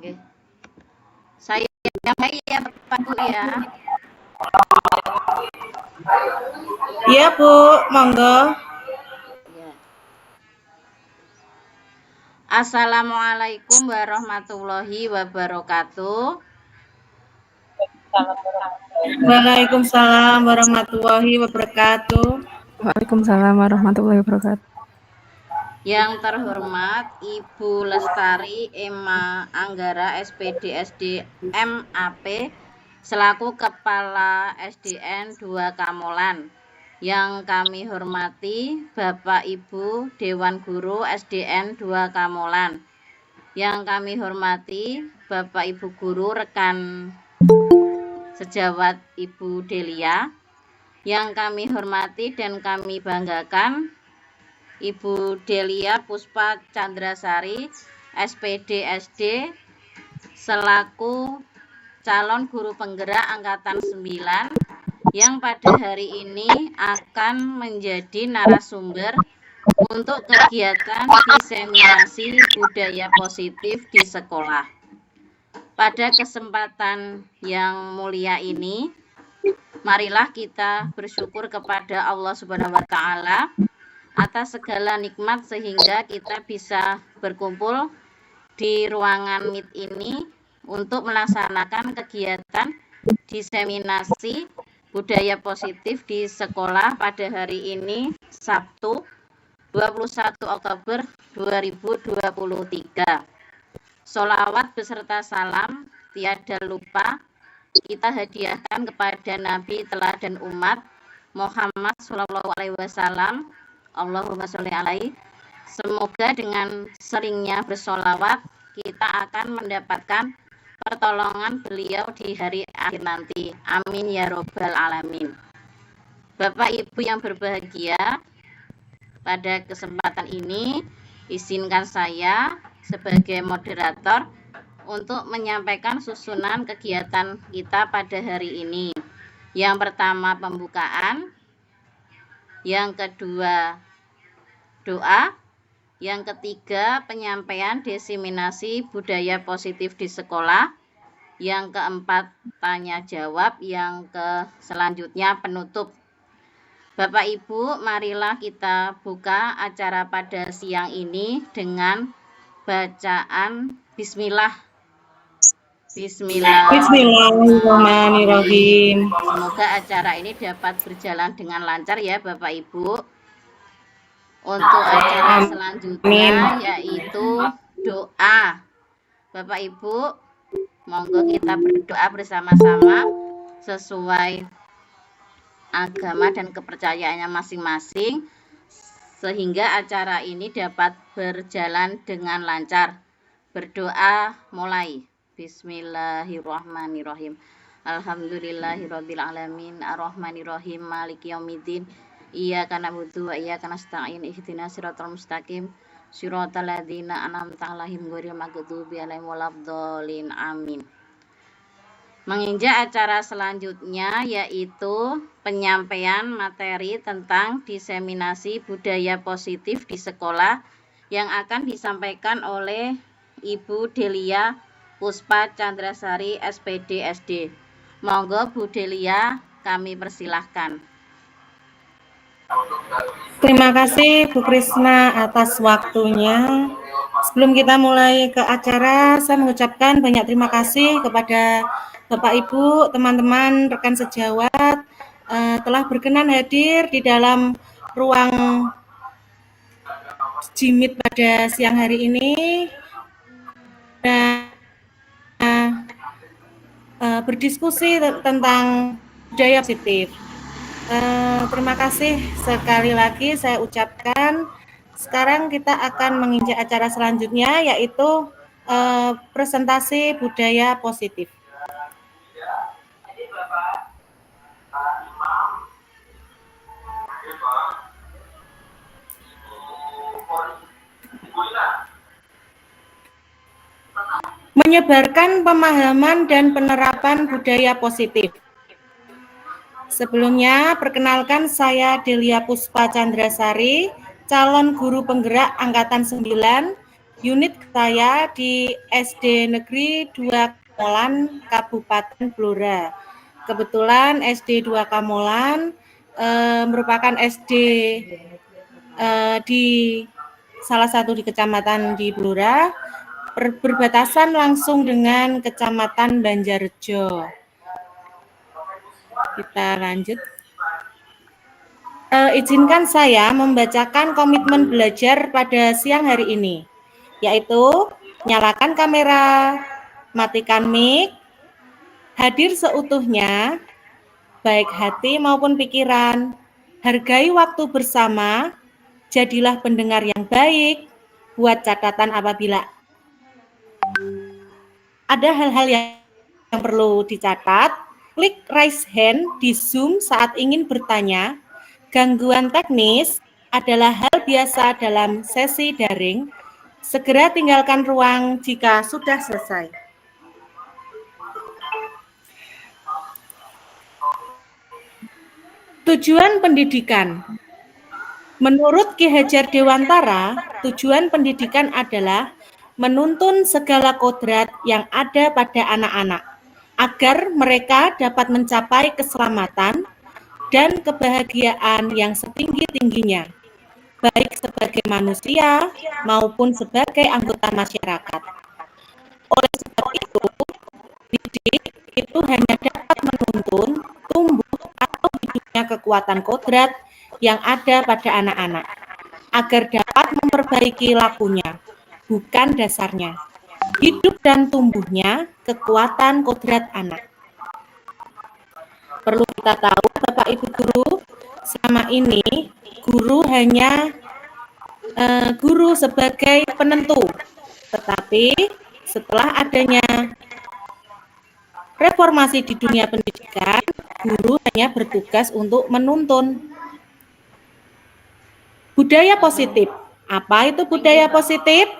Oke. Saya ya Bapak Bu ya. Iya Bu, monggo. Ya. Assalamualaikum warahmatullahi wabarakatuh. Waalaikumsalam warahmatullahi wabarakatuh. Waalaikumsalam warahmatullahi wabarakatuh. Yang terhormat Ibu Lestari Emma Anggara SPD SD MAP selaku Kepala SDN 2 Kamolan. Yang kami hormati Bapak Ibu Dewan Guru SDN 2 Kamolan. Yang kami hormati Bapak Ibu Guru rekan sejawat Ibu Delia. Yang kami hormati dan kami banggakan Ibu Delia Puspa Chandrasari SPD SD selaku calon guru penggerak angkatan 9 yang pada hari ini akan menjadi narasumber untuk kegiatan diseminasi budaya positif di sekolah. Pada kesempatan yang mulia ini, marilah kita bersyukur kepada Allah Subhanahu wa taala atas segala nikmat sehingga kita bisa berkumpul di ruangan Meet ini untuk melaksanakan kegiatan diseminasi budaya positif di sekolah pada hari ini Sabtu 21 Oktober 2023. Sholawat beserta salam tiada lupa kita hadiahkan kepada Nabi teladan umat Muhammad Shallallahu Alaihi Wasallam. Allahumma sholli alaihi. Semoga dengan seringnya bersolawat kita akan mendapatkan pertolongan beliau di hari akhir nanti. Amin ya robbal alamin. Bapak Ibu yang berbahagia, pada kesempatan ini izinkan saya sebagai moderator untuk menyampaikan susunan kegiatan kita pada hari ini. Yang pertama pembukaan, yang kedua doa, yang ketiga penyampaian diseminasi budaya positif di sekolah, yang keempat tanya jawab, yang selanjutnya penutup. Bapak Ibu, marilah kita buka acara pada siang ini dengan bacaan Bismillah. Bismillahirrahmanirrahim. Semoga acara ini dapat berjalan dengan lancar ya Bapak Ibu. Untuk acara selanjutnya yaitu doa. Bapak Ibu, monggo kita berdoa bersama-sama sesuai agama dan kepercayaannya masing-masing sehingga acara ini dapat berjalan dengan lancar. Berdoa mulai. Bismillahirrahmanirrahim. Alhamdulillahirabbil alamin arrahmanirrahim maliki yaumiddin. Iyyaka na'budu wa iyyaka nasta'in ihdinas siratal mustaqim siratal ladzina an'amta 'alaihim ghairil maghdubi 'alaihim waladdallin. Amin. Menginjak acara selanjutnya yaitu penyampaian materi tentang diseminasi budaya positif di sekolah yang akan disampaikan oleh Ibu Delia Puspa Chandrasari SPD SD. Monggo Bu Delia, kami persilahkan. Terima kasih Bu Krisna atas waktunya. Sebelum kita mulai ke acara, saya mengucapkan banyak terima kasih kepada Bapak Ibu, teman-teman, rekan sejawat telah berkenan hadir di dalam ruang Jimit pada siang hari ini dan berdiskusi tentang budaya positif. Terima kasih sekali lagi saya ucapkan. Sekarang kita akan menginjak acara selanjutnya yaitu presentasi budaya positif. Menyebarkan pemahaman dan penerapan budaya positif. Sebelumnya, perkenalkan saya Delia Puspa Chandrasari, calon guru penggerak Angkatan 9 unit saya di SD Negeri 2 Kamolan, Kabupaten Blora. Kebetulan SD 2 Kamolan merupakan SD di salah satu di kecamatan di Blora, berbatasan langsung dengan Kecamatan Banjarjo. Kita lanjut. Izinkan saya membacakan komitmen belajar pada siang hari ini, yaitu nyalakan kamera, matikan mic, hadir seutuhnya, baik hati maupun pikiran, hargai waktu bersama, jadilah pendengar yang baik, buat catatan apabila ada hal-hal yang perlu dicatat, klik raise hand di Zoom saat ingin bertanya. Gangguan teknis adalah hal biasa dalam sesi daring. Segera tinggalkan ruang jika sudah selesai. Tujuan pendidikan. Menurut Ki Hajar Dewantara, tujuan pendidikan adalah menuntun segala kodrat yang ada pada anak-anak, agar mereka dapat mencapai keselamatan dan kebahagiaan yang setinggi-tingginya, baik sebagai manusia maupun sebagai anggota masyarakat. Oleh sebab itu, didik itu hanya dapat menuntun, tumbuh, atau hidupnya kekuatan kodrat yang ada pada anak-anak, agar dapat memperbaiki lakunya, bukan dasarnya. Hidup dan tumbuhnya kekuatan kodrat anak. Perlu kita tahu, Bapak Ibu Guru, selama ini guru hanya guru sebagai penentu, tetapi setelah adanya reformasi di dunia pendidikan, guru hanya bertugas untuk menuntun. Budaya positif. Apa itu budaya positif?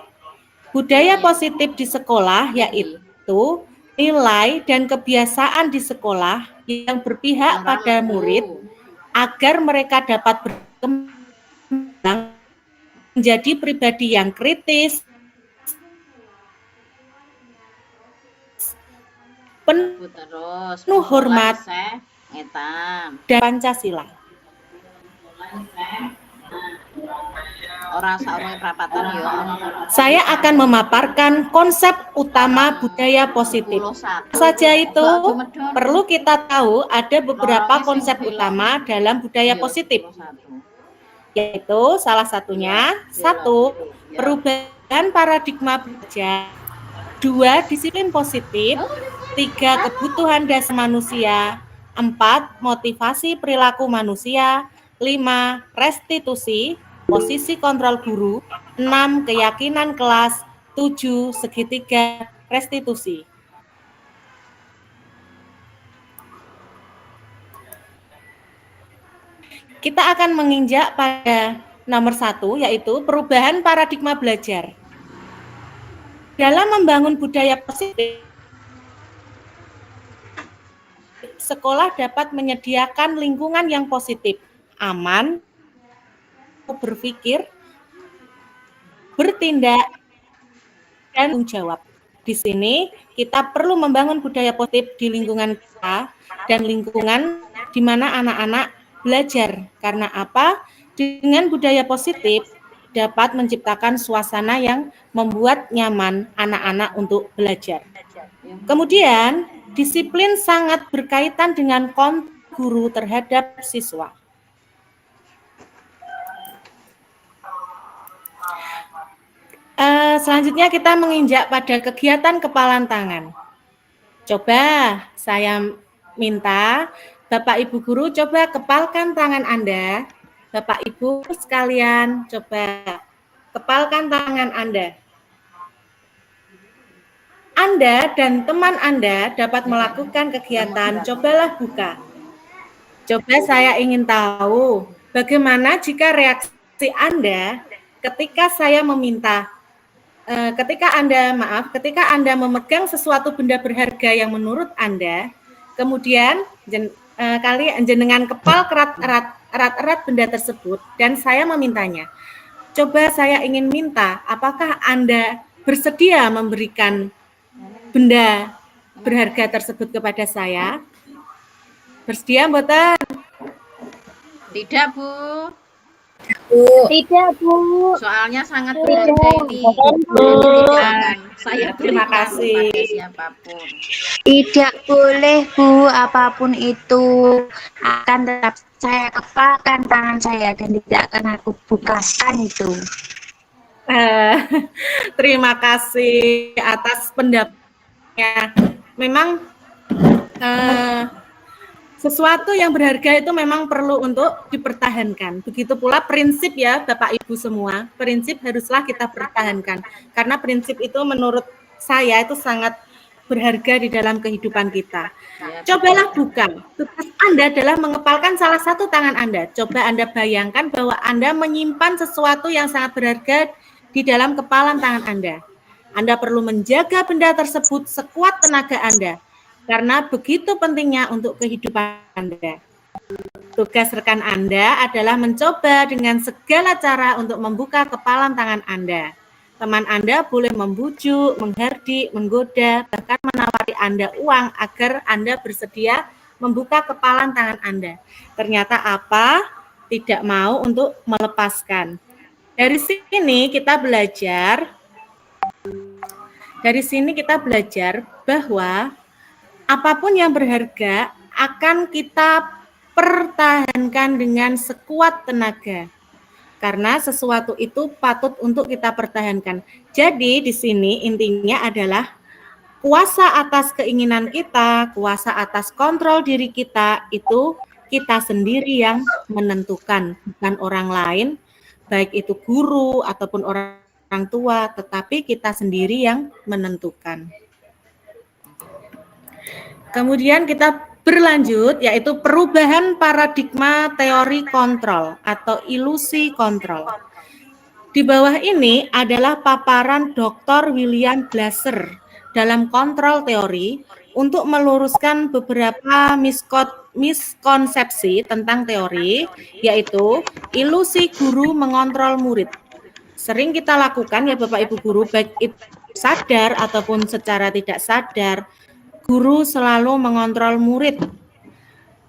Budaya positif di sekolah yaitu nilai dan kebiasaan di sekolah yang berpihak pada murid agar mereka dapat berkembang menjadi pribadi yang kritis, penuh hormat, dan Pancasila. Saya akan memaparkan konsep utama budaya positif. Saja itu perlu kita tahu ada beberapa konsep utama dalam budaya positif, yaitu salah satunya 1. Perubahan paradigma belajar, 2. Disiplin positif, 3. Kebutuhan dasar manusia, 4. Motivasi perilaku manusia, 5. Restitusi, posisi kontrol guru, 6. Keyakinan kelas, 7. Segitiga restitusi. Kita akan menginjak pada nomor 1, yaitu perubahan paradigma belajar. Dalam membangun budaya positif, sekolah dapat menyediakan lingkungan yang positif, aman, berpikir, bertindak, dan tanggung jawab. Di sini kita perlu membangun budaya positif di lingkungan kita dan lingkungan di mana anak-anak belajar. Karena apa? Dengan budaya positif dapat menciptakan suasana yang membuat nyaman anak-anak untuk belajar. Kemudian, disiplin sangat berkaitan dengan kontak guru terhadap siswa. Selanjutnya kita menginjak pada kegiatan kepalan tangan. Coba saya minta Bapak Ibu Guru coba kepalkan tangan Anda. Bapak Ibu sekalian coba kepalkan tangan Anda. Anda dan teman Anda dapat melakukan kegiatan cobalah buka. Coba saya ingin tahu bagaimana jika reaksi Anda ketika saya meminta ketika Anda memegang sesuatu benda berharga yang menurut Anda, kemudian kalian jenengan kepal erat-erat benda tersebut dan saya memintanya, Coba saya ingin minta, apakah Anda bersedia memberikan benda berharga tersebut kepada saya? Bersedia, mboten? Tidak, Bu. Tidak, Bu. Soalnya sangat berharga ini. Jadi tidak akan saya Terima berikan kasih. kepada siapapun. Tidak boleh, Bu. Apapun itu akan tetap saya kepalkan tangan saya dan tidak akan aku bukakan itu. Terima kasih atas pendapatnya. Memang sesuatu yang berharga itu memang perlu untuk dipertahankan. Begitu pula prinsip ya Bapak Ibu semua, prinsip haruslah kita pertahankan. Karena prinsip itu menurut saya itu sangat berharga di dalam kehidupan kita. Cobalah buka. Tugas Anda adalah mengepalkan salah satu tangan Anda. Coba Anda bayangkan bahwa Anda menyimpan sesuatu yang sangat berharga di dalam kepalan tangan Anda. Anda perlu menjaga benda tersebut sekuat tenaga Anda. Karena begitu pentingnya untuk kehidupan Anda. Tugas rekan Anda adalah mencoba dengan segala cara untuk membuka kepalan tangan Anda. Teman Anda boleh membujuk, menghardik, menggoda, bahkan menawari Anda uang agar Anda bersedia membuka kepalan tangan Anda. Ternyata apa? Tidak mau untuk melepaskan. Dari sini kita belajar bahwa apapun yang berharga akan kita pertahankan dengan sekuat tenaga. Karena sesuatu itu patut untuk kita pertahankan. Jadi di sini intinya adalah kuasa atas keinginan kita, kuasa atas kontrol diri kita itu kita sendiri yang menentukan, bukan orang lain, baik itu guru ataupun orang tua, tetapi kita sendiri yang menentukan. Kemudian kita berlanjut, yaitu perubahan paradigma teori kontrol atau ilusi kontrol. Di bawah ini adalah paparan Dr. William Glasser dalam kontrol teori untuk meluruskan beberapa miskonsepsi tentang teori, yaitu ilusi guru mengontrol murid. Sering kita lakukan ya Bapak Ibu guru, baik itu sadar ataupun secara tidak sadar, guru selalu mengontrol murid.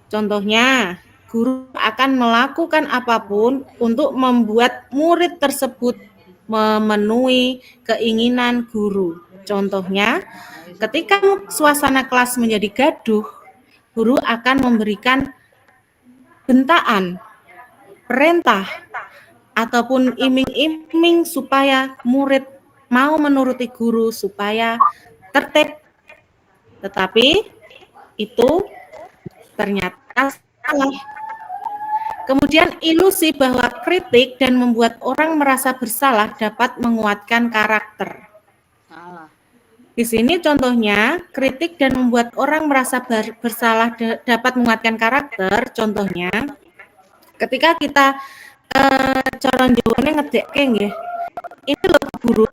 Contohnya, guru akan melakukan apapun untuk membuat murid tersebut memenuhi keinginan guru. Contohnya, ketika suasana kelas menjadi gaduh, guru akan memberikan bentaan, perintah, ataupun iming-iming supaya murid mau menuruti guru supaya tertib. Tetapi itu ternyata salah. Kemudian ilusi bahwa kritik dan membuat orang merasa bersalah dapat menguatkan karakter. Salah. Di sini contohnya kritik dan membuat orang merasa bersalah dapat menguatkan karakter. Contohnya ketika kita calon jawabannya ngedekke nggih. Ini loh Bu Guru,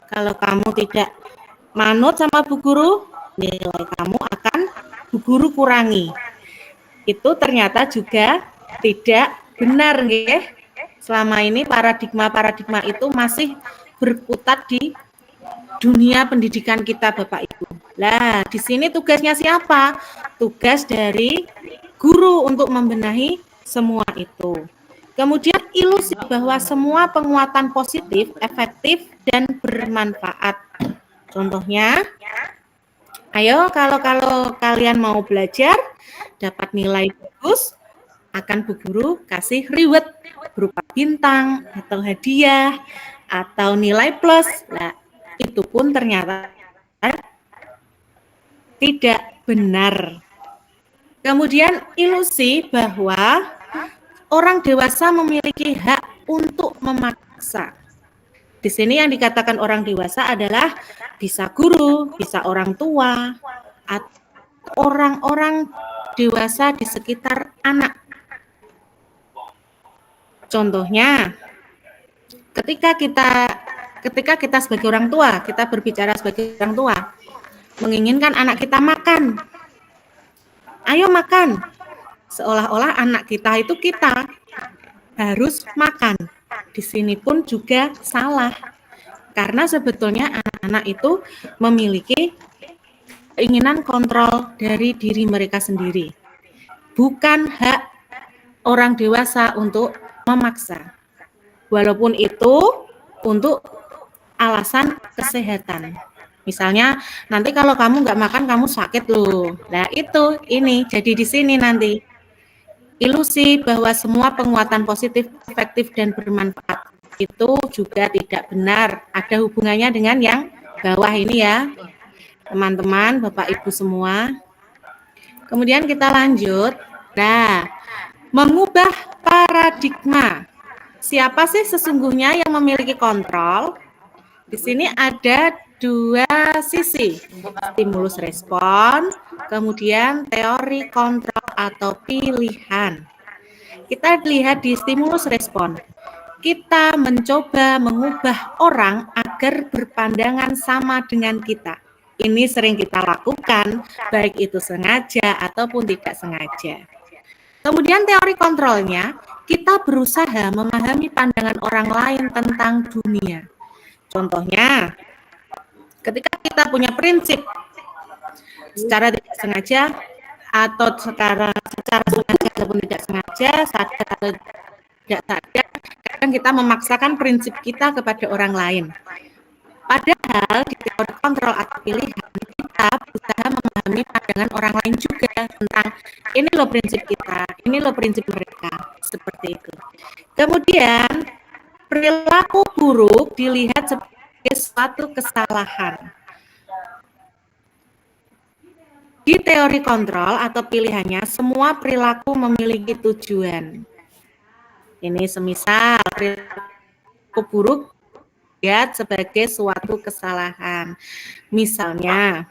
kalau kamu tidak manut sama Bu Guru, nilai kamu akan Bu Guru kurangi. Itu ternyata juga tidak benar nggih. Selama ini paradigma itu masih berkutat di dunia pendidikan kita Bapak Ibu. Lah, di sini tugasnya siapa? Tugas dari guru untuk membenahi semua itu. Kemudian ilusi bahwa semua penguatan positif, efektif, dan bermanfaat. Contohnya, ayo kalau kalian mau belajar, dapat nilai bagus, akan Bu Guru kasih reward berupa bintang atau hadiah atau nilai plus. Nah, itu pun ternyata tidak benar. Kemudian ilusi bahwa orang dewasa memiliki hak untuk memaksa. Di sini yang dikatakan orang dewasa adalah bisa guru, bisa orang tua, atau orang-orang dewasa di sekitar anak. Contohnya, ketika kita sebagai orang tua, kita berbicara sebagai orang tua, menginginkan anak kita makan. Ayo makan. Seolah-olah anak kita itu kita. harus makan. Di sini pun juga salah. Karena sebetulnya anak-anak itu memiliki keinginan kontrol dari diri mereka sendiri. Bukan hak orang dewasa untuk memaksa. Walaupun itu untuk alasan kesehatan. Misalnya, nanti kalau kamu nggak makan, kamu sakit loh. Nah, ini jadi di sini nanti. Ilusi bahwa semua penguatan positif, efektif, dan bermanfaat itu juga tidak benar. Ada hubungannya dengan yang bawah ini ya, teman-teman, Bapak Ibu semua. Kemudian kita lanjut. Nah, mengubah paradigma. Siapa sih sesungguhnya yang memiliki kontrol? Di sini ada dua sisi, stimulus respon, kemudian teori kontrol atau pilihan. Kita lihat di stimulus respon. Kita mencoba mengubah orang agar berpandangan sama dengan kita. Ini sering kita lakukan, baik itu sengaja ataupun tidak sengaja. Kemudian teori kontrolnya, kita berusaha memahami pandangan orang lain tentang dunia. Contohnya, ketika kita punya prinsip secara tidak sengaja atau secara sengaja ataupun tidak sengaja, sadar atau tidak sadar, kadang kita memaksakan prinsip kita kepada orang lain. Padahal di teori kontrol atau pilihan, kita berusaha memahami pandangan orang lain juga tentang ini loh prinsip kita, ini loh prinsip mereka, seperti itu. Kemudian, perilaku buruk dilihat sebagai suatu kesalahan. Di teori kontrol atau pilihannya, semua perilaku memiliki tujuan. Ini semisal perilaku buruk dilihat sebagai suatu kesalahan. Misalnya,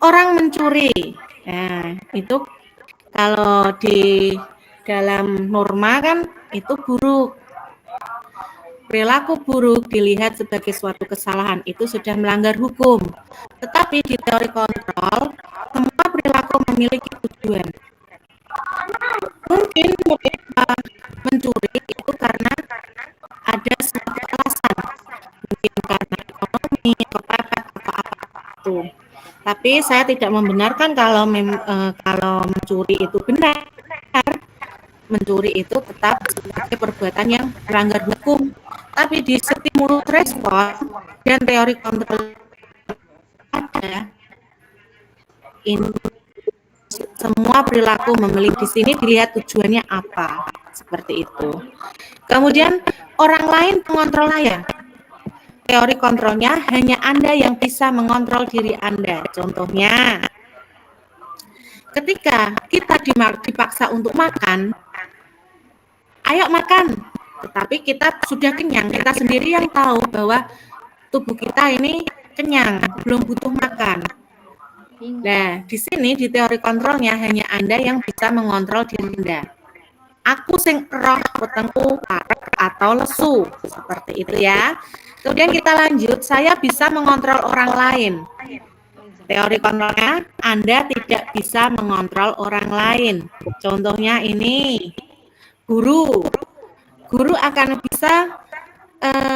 orang mencuri. Nah, itu kalau di dalam norma kan itu buruk. Perilaku buruk dilihat sebagai suatu kesalahan, itu sudah melanggar hukum. Tetapi di teori kontrol, semua perilaku memiliki tujuan. Mungkin mereka mencuri itu karena ada suatu alasan, mungkin karena ekonomi, kepepet atau apa itu. Tapi saya tidak membenarkan kalau mencuri itu benar. Mencuri itu tetap sebagai perbuatan yang melanggar hukum. Tapi di stimulus respon dan teori kontrol ada ini semua perilaku memiliki, di sini dilihat tujuannya apa, seperti itu. Kemudian orang lain pengontrol saya. Teori kontrolnya hanya Anda yang bisa mengontrol diri Anda. Contohnya, ketika kita dipaksa untuk makan, ayo makan. Tetapi kita sudah kenyang, kita sendiri yang tahu bahwa tubuh kita ini kenyang, belum butuh makan. Nah, di sini di teori kontrolnya hanya Anda yang bisa mengontrol diri Anda. Aku sing roh wetengku parek atau lesu, seperti itu ya. Kemudian kita lanjut, saya bisa mengontrol orang lain. Teori kontrolnya, Anda tidak bisa mengontrol orang lain. Contohnya ini, guru akan bisa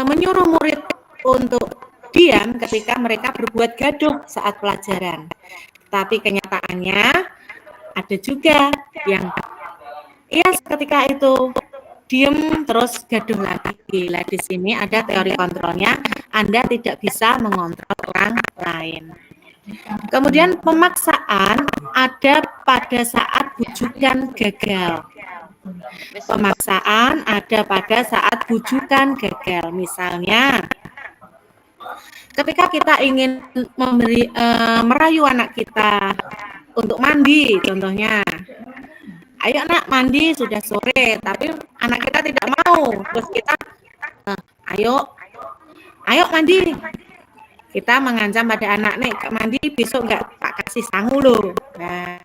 menyuruh murid untuk diam ketika mereka berbuat gaduh saat pelajaran. Tapi kenyataannya ada juga yang ketika itu diam terus gaduh lagi. Nah, di sini ada teori kontrolnya, Anda tidak bisa mengontrol orang lain. Kemudian pemaksaan ada pada saat bujukan gagal. Pemaksaan ada pada saat bujukan gagal. Misalnya, ketika kita ingin merayu anak kita untuk mandi, contohnya, ayo nak mandi sudah sore, tapi anak kita tidak mau, terus kita, ayo mandi. Kita mengancam pada anak, nih mandi besok nggak tak kasih sangu loh. Nah,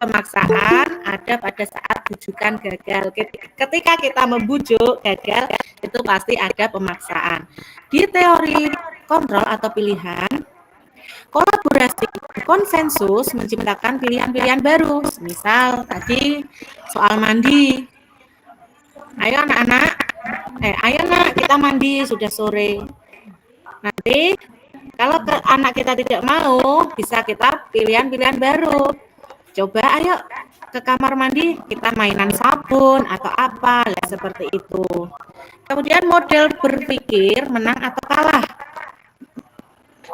pemaksaan ada pada saat bujukan gagal. Ketika kita membujuk gagal, itu pasti ada pemaksaan. Di teori kontrol atau pilihan, kolaborasi konsensus menciptakan pilihan-pilihan baru. Misal tadi soal mandi. Ayo anak-anak, ayo nak kita mandi sudah sore. Nanti kalau anak kita tidak mau, bisa kita pilihan-pilihan baru. Coba ayo ke kamar mandi, kita mainan sabun atau apa, ya seperti itu. Kemudian model berpikir menang atau kalah.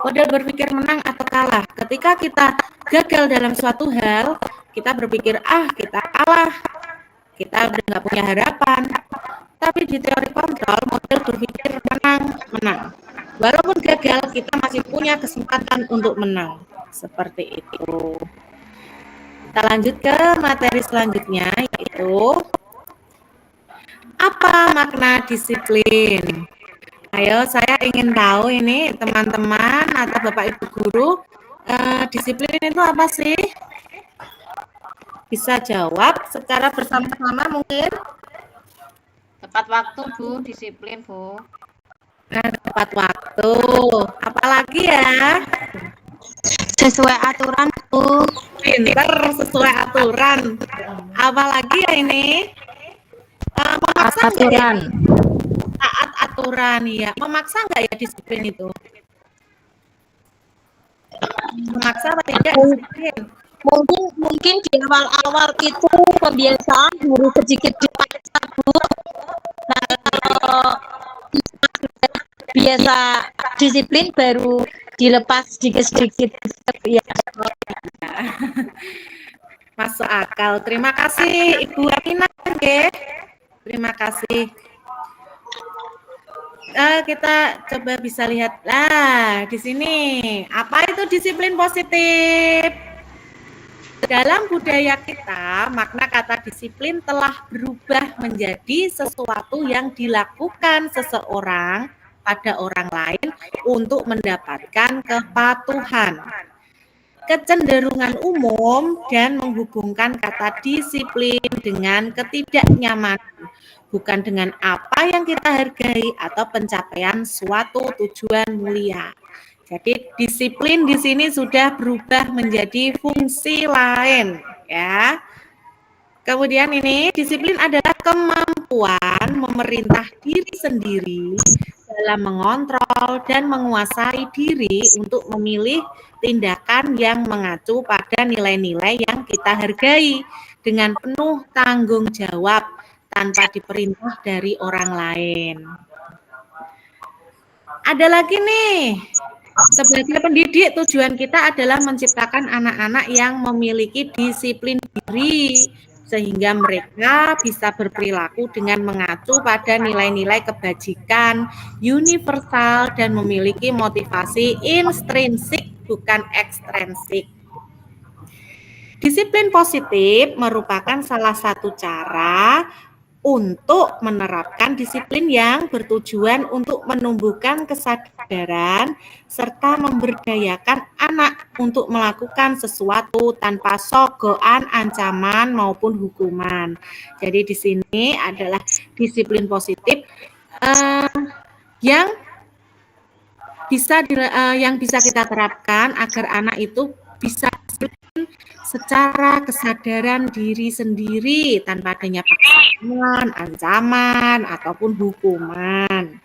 Model berpikir menang atau kalah. Ketika kita gagal dalam suatu hal, kita berpikir, kita kalah. Kita udah nggak punya harapan. Tapi di teori kontrol, model berpikir menang. Walaupun gagal, kita masih punya kesempatan untuk menang. Seperti itu. Kita lanjut ke materi selanjutnya, yaitu apa makna disiplin? Ayo, saya ingin tahu ini teman-teman atau Bapak Ibu guru, disiplin itu apa sih? Bisa jawab secara bersama-sama mungkin? Tepat waktu, Bu, disiplin, Bu. Tepat waktu. Apalagi ya? Sesuai aturan, Bu. Pinter, sesuai aturan. Apalagi ya ini? Memaksa Aturan. Taat aturan, ya. Memaksa nggak ya disiplin itu? Memaksa apa tidak disiplin? Mungkin di awal-awal itu pembiasaan harus sedikit dipaksa, Bu. Nanti kalau biasa disiplin baru dilepas sedikit-sedikit ya. Masuk akal. Terima kasih Ibu Aminah, okay. Terima kasih. Kita coba bisa lihat di sini. Apa itu disiplin positif? Dalam budaya kita, makna kata disiplin telah berubah menjadi sesuatu yang dilakukan seseorang pada orang lain untuk mendapatkan kepatuhan. Kecenderungan umum dan menghubungkan kata disiplin dengan ketidaknyamanan, bukan dengan apa yang kita hargai atau pencapaian suatu tujuan mulia. Jadi disiplin di sini sudah berubah menjadi fungsi lain, ya. Kemudian ini disiplin adalah kemampuan memerintah diri sendiri dalam mengontrol dan menguasai diri untuk memilih tindakan yang mengacu pada nilai-nilai yang kita hargai dengan penuh tanggung jawab tanpa diperintah dari orang lain. Ada lagi nih, sebagai pendidik tujuan kita adalah menciptakan anak-anak yang memiliki disiplin diri sehingga mereka bisa berperilaku dengan mengacu pada nilai-nilai kebajikan universal dan memiliki motivasi intrinsik bukan ekstrinsik. Disiplin positif merupakan salah satu cara untuk menerapkan disiplin yang bertujuan untuk menumbuhkan kesadaran serta memberdayakan anak untuk melakukan sesuatu tanpa sogokan, ancaman maupun hukuman. Jadi di sini adalah disiplin positif yang bisa kita terapkan agar anak itu bisa secara kesadaran diri sendiri tanpa adanya paksaan, ancaman, ataupun hukuman.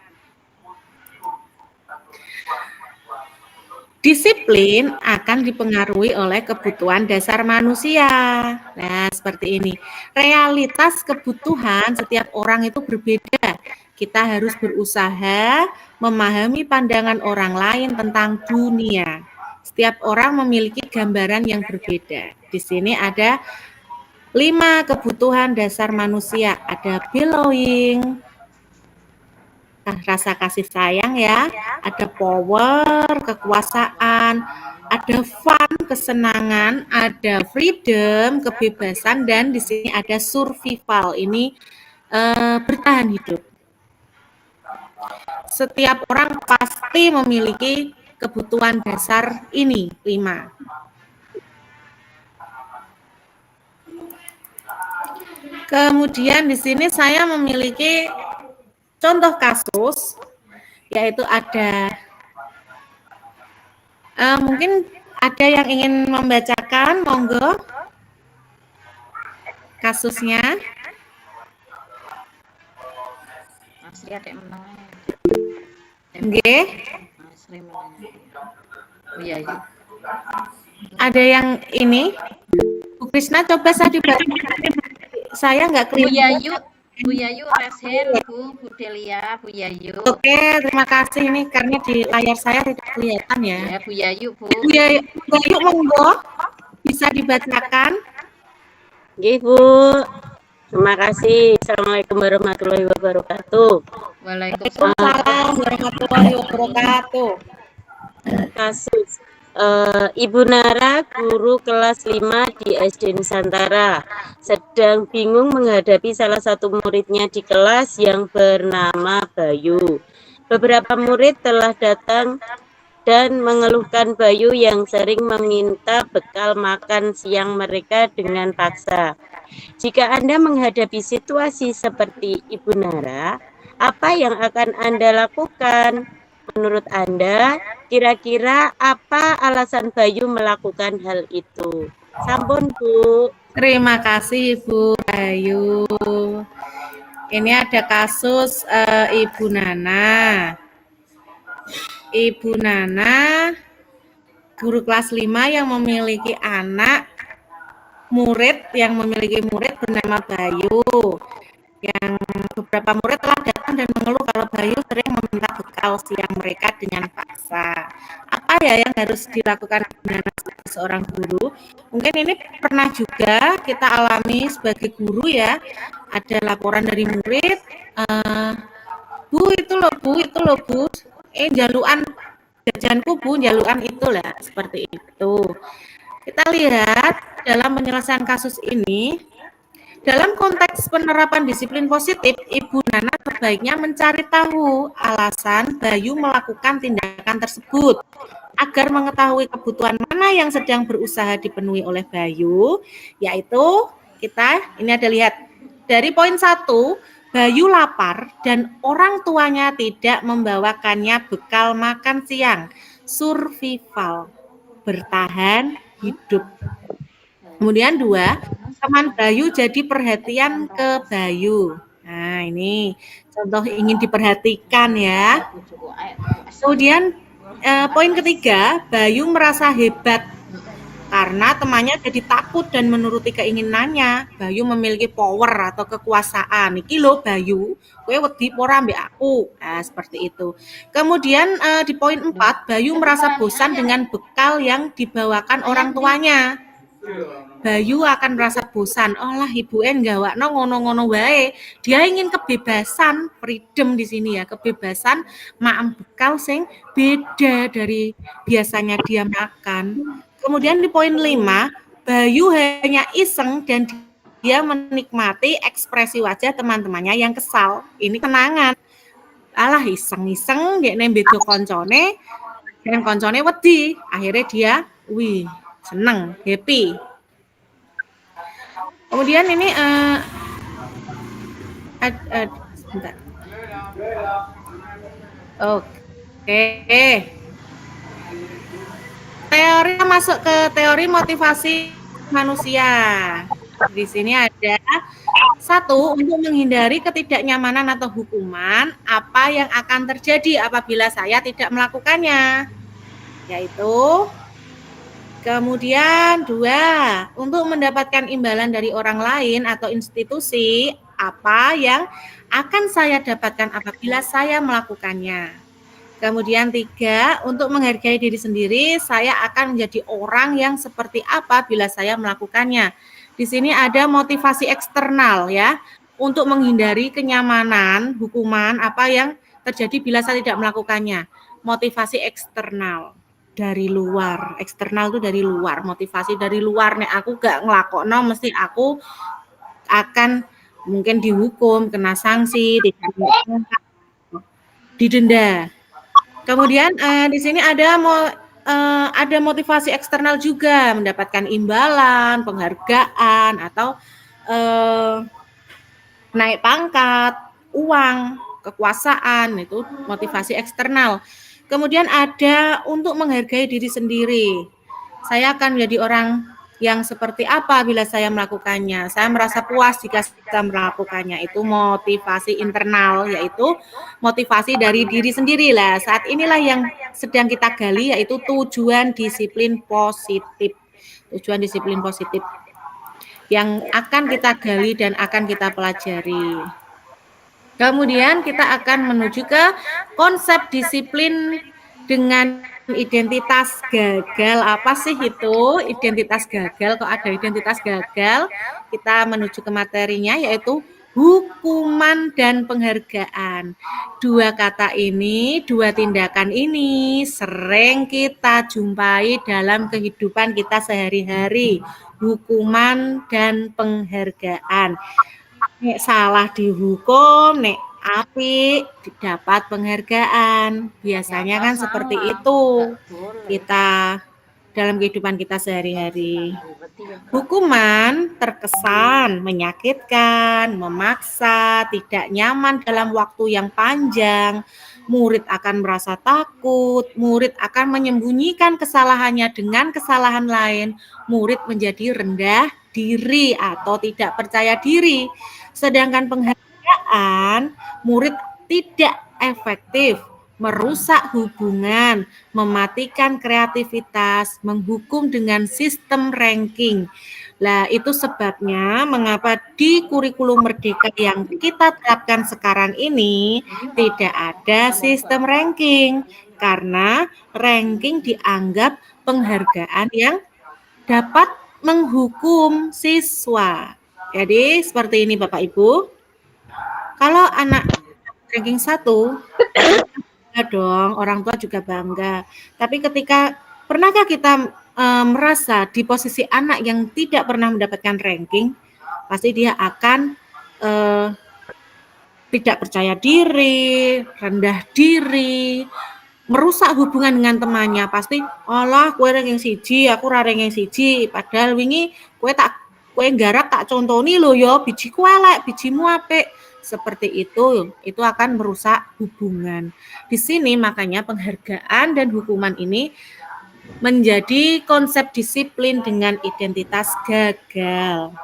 Disiplin akan dipengaruhi oleh kebutuhan dasar manusia. Nah, seperti ini. Realitas kebutuhan setiap orang itu berbeda. Kita harus berusaha memahami pandangan orang lain tentang dunia. Setiap orang memiliki gambaran yang berbeda. Di sini ada 5 kebutuhan dasar manusia. Ada belonging, rasa kasih sayang ya, ada power, kekuasaan, ada fun, kesenangan, ada freedom, kebebasan, dan di sini ada survival. Ini bertahan hidup. Setiap orang pasti memiliki kebutuhan dasar ini 5. Kemudian di sini saya memiliki contoh kasus, yaitu ada Mungkin ada yang ingin membacakan, monggo kasusnya. Asri adek menang. Nggih. Asri menang. Oh iya, iya. Ada yang ini? Bu Krisna coba saya dibaca. Saya nggak Bu kelihatan. Bu Yayu raise hand, Bu Delia, Bu Yayu. Oke, terima kasih. Ini karena di layar saya tidak kelihatan ya. Ya, Bu Yayu, Bu. Bu Yayu, monggo bisa dibacakan. Nggih, Bu. Terima kasih. Assalamualaikum warahmatullahi wabarakatuh. Waalaikumsalam. Waalaikumsalam warahmatullahi wabarakatuh. Kasus Ibu Nara, guru kelas 5 di SD Nusantara, sedang bingung menghadapi salah satu muridnya di kelas yang bernama Bayu. Beberapa murid telah datang dan mengeluhkan Bayu yang sering meminta bekal makan siang mereka dengan paksa. Jika Anda menghadapi situasi seperti Ibu Nara, apa yang akan Anda lakukan? Menurut Anda, kira-kira apa alasan Bayu melakukan hal itu? Sampun, Bu. Terima kasih Bu Bayu. Ini ada kasus Ibu Nana. Ibu Nana, guru kelas 5 yang memiliki murid bernama Bayu. Yang beberapa murid telah datang dan mengeluh kalau Bayu sering meminta bekal siang mereka dengan paksa. Apa ya yang harus dilakukan sebagai seorang guru? Mungkin ini pernah juga kita alami sebagai guru ya. Ada laporan dari murid, Bu itu loh Bu, jaluan jajanku Bu, jaluan itulah seperti itu. Kita lihat dalam penyelesaian kasus ini. Dalam konteks penerapan disiplin positif, Ibu Nana sebaiknya mencari tahu alasan Bayu melakukan tindakan tersebut. Agar mengetahui kebutuhan mana yang sedang berusaha dipenuhi oleh Bayu, yaitu ini ada lihat, dari poin 1, Bayu lapar dan orang tuanya tidak membawakannya bekal makan siang. Survival, bertahan hidup. Kemudian 2, teman Bayu jadi perhatian ke Bayu. Nah, ini contoh ingin diperhatikan ya. Kemudian poin ketiga, Bayu merasa hebat karena temannya jadi takut dan menuruti keinginannya. Bayu memiliki power atau kekuasaan. Iki lho Bayu, kowe wedi ora mbek aku. Nah, seperti itu. Kemudian di poin 4, Bayu merasa bosan dengan bekal yang dibawakan orang tuanya. Bayu akan merasa bosan. Olah ibu gawakno ngono-ngono wae. Dia ingin kebebasan, freedom di sini ya, kebebasan makan bekal sing beda dari biasanya dia makan. Kemudian di poin 5, Bayu hanya iseng dan dia menikmati ekspresi wajah teman-temannya yang kesal. Ini kenangan. Alah iseng-iseng dia beda koncone dan koncone wedi. Akhirnya dia seneng, happy. Kemudian ini sebentar. Oke. Teori masuk ke teori motivasi manusia. Di sini ada 1, untuk menghindari ketidaknyamanan atau hukuman, apa yang akan terjadi apabila saya tidak melakukannya? Yaitu kemudian 2, untuk mendapatkan imbalan dari orang lain atau institusi, apa yang akan saya dapatkan apabila saya melakukannya. Kemudian 3, untuk menghargai diri sendiri, saya akan menjadi orang yang seperti apa bila saya melakukannya. Di sini ada motivasi eksternal ya, untuk menghindari kenyamanan, hukuman, apa yang terjadi bila saya tidak melakukannya. Motivasi eksternal. Dari luar, eksternal itu dari luar, motivasi dari luar. Nek aku gak ngelakokno, mesti aku akan mungkin dihukum, kena sanksi, didenda. Kemudian di sini ada motivasi eksternal juga, mendapatkan imbalan, penghargaan atau naik pangkat, uang, kekuasaan, itu motivasi eksternal. Kemudian ada untuk menghargai diri sendiri. Saya akan menjadi orang yang seperti apa bila saya melakukannya. Saya merasa puas jika saya melakukannya. Itu motivasi internal, yaitu motivasi dari diri sendiri lah. Saat inilah yang sedang kita gali, yaitu tujuan disiplin positif. Tujuan disiplin positif yang akan kita gali dan akan kita pelajari. Kemudian kita akan menuju ke konsep disiplin dengan identitas gagal. Apa sih itu identitas gagal? Kok ada identitas gagal? Kita menuju ke materinya, yaitu hukuman dan penghargaan. Dua kata ini, dua tindakan ini sering kita jumpai dalam kehidupan kita sehari-hari. Hukuman dan penghargaan. Nek salah dihukum, nek apik dapat penghargaan. Biasanya kan seperti itu kita dalam kehidupan kita sehari-hari. Hukuman terkesan menyakitkan, memaksa, tidak nyaman dalam waktu yang panjang. Murid akan merasa takut, murid akan menyembunyikan kesalahannya dengan kesalahan lain. Murid menjadi rendah diri atau tidak percaya diri. Sedangkan penghargaan, murid tidak efektif, merusak hubungan, mematikan kreativitas, menghukum dengan sistem ranking. Nah, itu sebabnya mengapa di kurikulum Merdeka yang kita terapkan sekarang ini tidak ada sistem ranking, karena ranking dianggap penghargaan yang dapat menghukum siswa. Jadi seperti ini Bapak Ibu. Kalau anak ranking 1, bangga dong, orang tua juga bangga. Tapi ketika pernahkah kita merasa di posisi anak yang tidak pernah mendapatkan ranking, pasti dia akan tidak percaya diri, rendah diri, merusak hubungan dengan temannya. Pasti, "Alah, kowe ranking 1, aku ora ranking 1, padahal wingi kowe nggarap tak contoni lho ya, bijiku elek, bijimu apik." Seperti itu akan merusak hubungan. Di sini makanya penghargaan dan hukuman ini menjadi konsep disiplin dengan identitas gagal.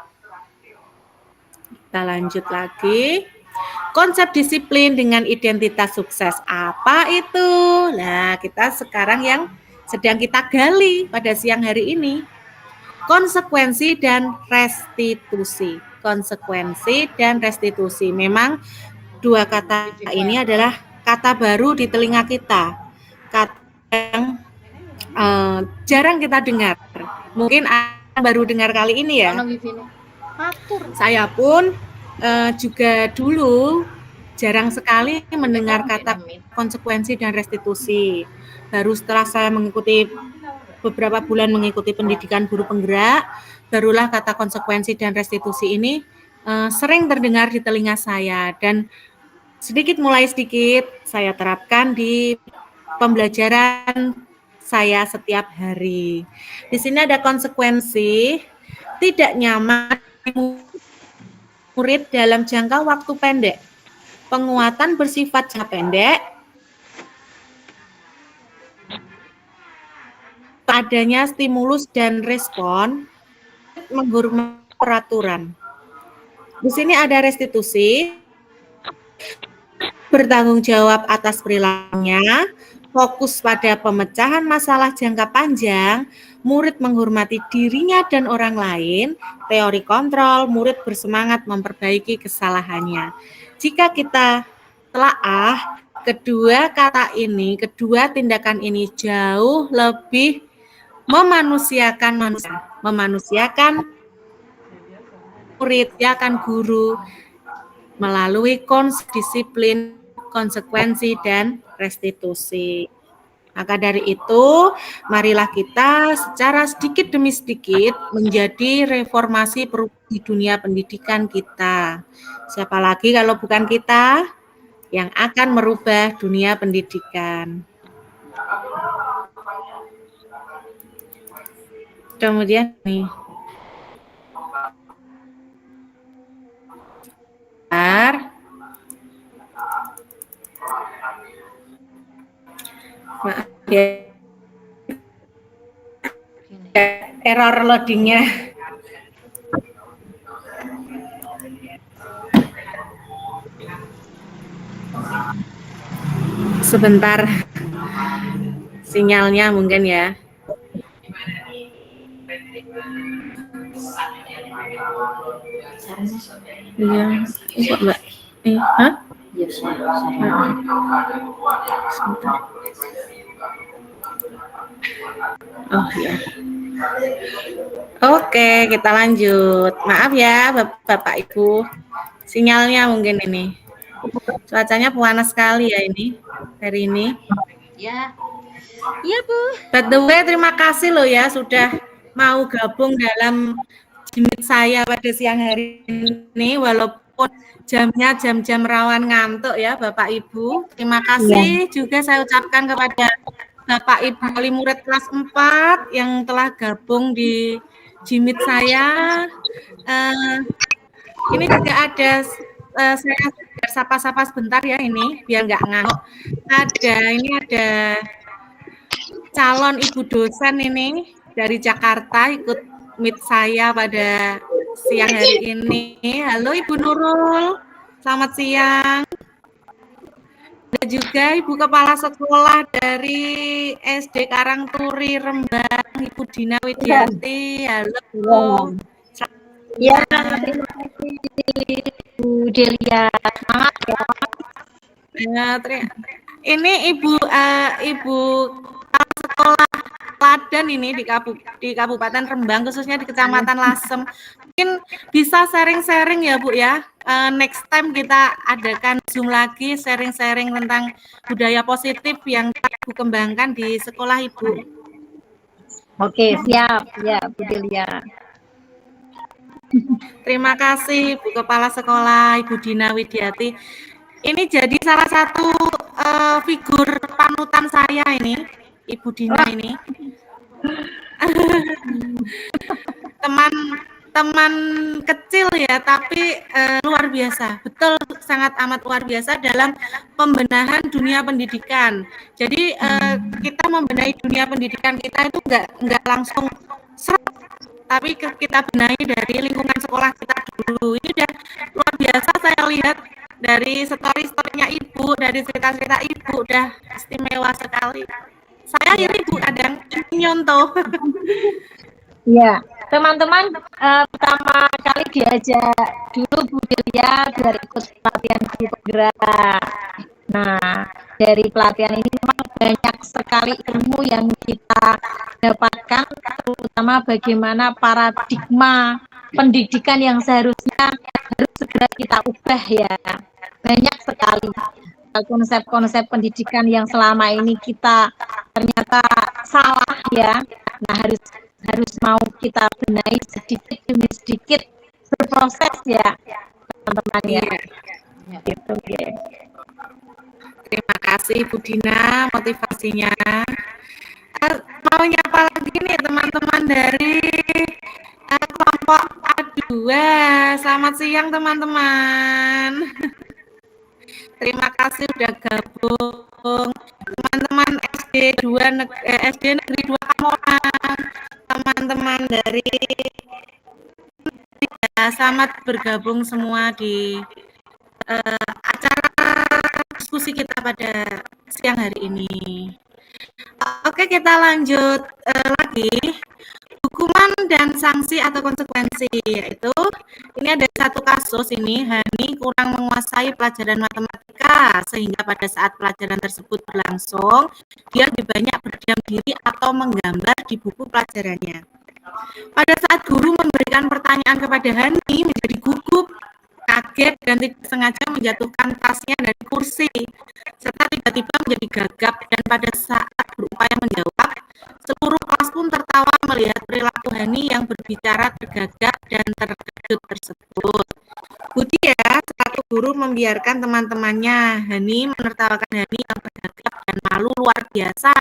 Kita lanjut lagi. Konsep disiplin dengan identitas sukses. Apa itu? Nah, kita sekarang yang sedang kita gali pada siang hari ini. Konsekuensi dan restitusi. Konsekuensi dan restitusi. Memang dua kata ini adalah kata baru di telinga kita. Kata yang jarang kita dengar. Mungkin baru dengar kali ini ya. Saya pun juga dulu jarang sekali mendengar kata konsekuensi dan restitusi. Baru setelah saya mengikuti beberapa bulan mengikuti pendidikan guru penggerak, barulah kata konsekuensi dan restitusi ini sering terdengar di telinga saya, dan mulai sedikit saya terapkan di pembelajaran saya setiap hari. Di sini ada konsekuensi tidak nyaman murid dalam jangka waktu pendek. Penguatan bersifat jangka pendek, adanya stimulus dan respon, menghormati peraturan. Di sini ada restitusi, bertanggung jawab atas perilakunya, fokus pada pemecahan masalah jangka panjang, murid menghormati dirinya dan orang lain, teori kontrol, murid bersemangat memperbaiki kesalahannya. Jika kita telaah, kedua kata ini, kedua tindakan ini jauh lebih memanusiakan manusia, memanusiakan murid, akan guru melalui konsep disiplin, konsekuensi, dan restitusi. Maka dari itu, marilah kita secara sedikit demi sedikit menjadi reformasi di dunia pendidikan kita. Siapa lagi kalau bukan kita yang akan merubah dunia pendidikan. Kemudian nih, ya, error loadingnya. Sebentar, sinyalnya mungkin ya. Iya, kok Mbak? Hah? Sebentar. Oh ya. Oke, kita lanjut. Maaf ya, Bapak Ibu. Sinyalnya mungkin ini. Cuacanya panas sekali ya ini hari ini. Ya. Iya, Bu. By the way, terima kasih loh ya sudah mau gabung dalam jimit saya pada siang hari ini walaupun jamnya jam-jam rawan ngantuk ya Bapak Ibu. Terima kasih juga saya ucapkan kepada Bapak Ibu wali murid kelas 4 yang telah gabung di jimit saya. Ini juga ada saya sapa-sapa sebentar ya ini biar nggak ngantuk. Ini ada calon ibu dosen ini dari Jakarta ikut meet saya pada siang hari ini. Halo Ibu Nurul, selamat siang. Ada juga Ibu Kepala Sekolah dari SD Karangturi Rembang, Ibu Dina Widianti. Halo Bu. Ya, terima kasih Bu Delia. Semangat ya. Ini Ibu Kepala Sekolah Ladan ini di Kabupaten Rembang, khususnya di Kecamatan Lasem. Mungkin bisa sharing-sharing ya Bu ya. Next time kita adakan Zoom lagi, sharing-sharing tentang budaya positif yang Ibu kembangkan di sekolah Ibu. Oke, siap ya Bu Delia. Terima kasih Bu Kepala Sekolah Ibu Dina Widiati. Ini jadi salah satu figur panutan saya ini, Ibu Dina ini. Teman kecil ya, tapi luar biasa. Betul, sangat amat luar biasa dalam pembenahan dunia pendidikan. Jadi kita membenahi dunia pendidikan kita itu enggak langsung tapi kita benahi dari lingkungan sekolah kita dulu. Ini udah luar biasa saya lihat dari story-storynya Ibu, dari cerita-cerita Ibu udah istimewa sekali. Saya iri Bu kadang nyontoh. Ya, teman-teman pertama kali diajak dulu Bu Delia biar ikut pelatihan di penggerak. Nah, dari pelatihan ini memang banyak sekali ilmu yang kita dapatkan, terutama bagaimana paradigma pendidikan yang seharusnya harus segera kita ubah ya. Banyak sekali konsep-konsep pendidikan yang selama ini kita ternyata salah ya. Nah, harus mau kita benahi sedikit demi sedikit, berproses ya teman-teman ya. Gitu ya. Terima kasih Bu Dina motivasinya. Mau nyapa lagi nih teman-teman dari kelompok A2. Selamat siang teman-teman. Terima kasih sudah gabung. Teman-teman SD Negeri 2 Kamolan, teman-teman dari selamat bergabung semua di acara diskusi kita pada siang hari ini. Oke, kita lanjut lagi. Hukuman dan sanksi atau konsekuensi, yaitu ini ada satu kasus ini, Hani kurang menguasai pelajaran matematika sehingga pada saat pelajaran tersebut berlangsung dia lebih banyak berdiam diri atau menggambar di buku pelajarannya. Pada saat guru memberikan pertanyaan kepada Hani menjadi gugup, kaget dan tidak sengaja menjatuhkan tasnya dari kursi serta tiba-tiba menjadi gagap, dan pada saat berupaya menjawab seluruh kelas pun tertawa melihat perilaku Hani yang berbicara tergagap dan terkejut tersebut. Budi ya, selaku guru membiarkan teman-temannya Hani menertawakan Hani yang tergagap dan malu luar biasa,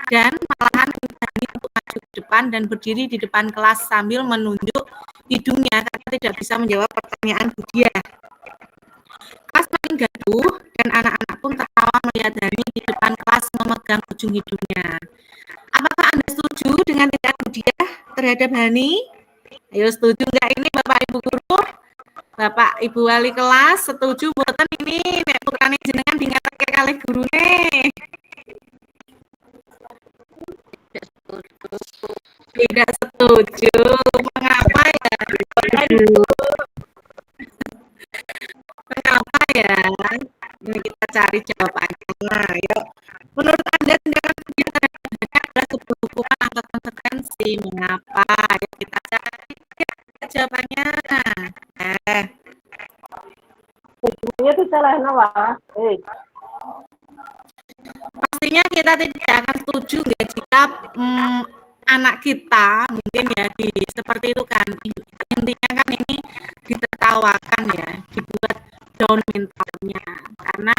dan malahan Hani untuk maju ke depan dan berdiri di depan kelas sambil menunjuk hidungnya karena tidak bisa menjawab pertanyaan Budia. Kelas makin gaduh dan anak-anak pun tertawa melihat Hani di depan kelas memegang ujung hidungnya. Apakah Anda setuju dengan tindakan Budiah terhadap Hani? Ayo setuju nggak ini Bapak Ibu Guru? Bapak Ibu Wali kelas setuju mboten ini nek putrane jenengan dingatake kalih gurune? Tidak setuju. Mengapa ya? Mengapa ya? Ini kita cari jawabannya. Nah, yuk. Menurut Anda tindakan Budiah terhadap Hani adalah sebuah hukuman atau konsekuensi? Mengapa? Ayo kita cari jawabannya. Pastinya kita tidak akan setuju ya jika anak kita mungkin ya seperti itu kan, intinya kan ini ditertawakan ya, dibuat down mentalnya, karena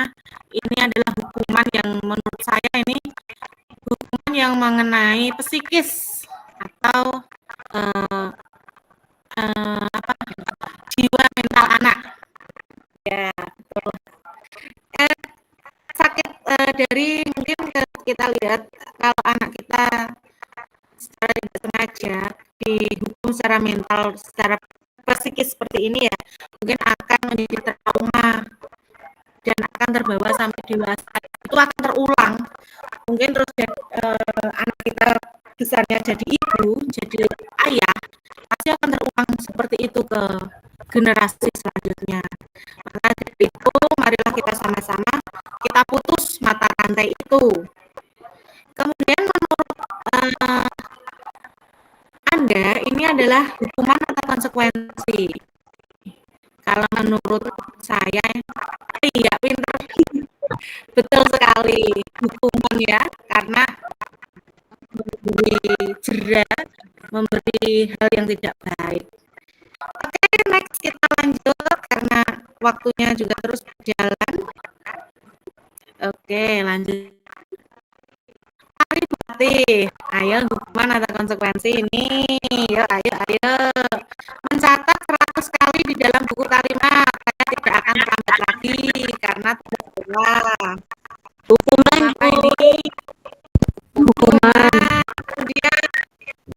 ini adalah hukuman yang menurut saya ini hukuman yang mengenai psikis atau jiwa mental anak ya, betul. Sakit dari mungkin kita lihat kalau anak kita secara tidak sengaja dihukum secara mental, secara psikis seperti ini ya, mungkin akan menjadi trauma dan akan terbawa sampai dewasa. Itu akan terulang. Mungkin terus anak kita besarnya jadi ibu, jadi ayah, pasti akan terulang seperti itu ke generasi selanjutnya. Maka dari itu, marilah kita sama-sama kita putus mata rantai itu. Kemudian menurut Anda ini adalah hukuman atau konsekuensi? Kalau menurut saya, iya pinter, betul sekali hukuman ya, karena memberi jera, memberi hal yang tidak baik. Oke, next kita lanjut karena waktunya juga terus berjalan. Oke, lanjut. Mari Bupati, ayo hukuman atau konsekuensi ini. Ayo. Mencatat 100 kali di dalam buku kalimat. Saya tidak akan terlambat lagi karena tidak salah. Hukuman apa ini? Hukuman. Kemudian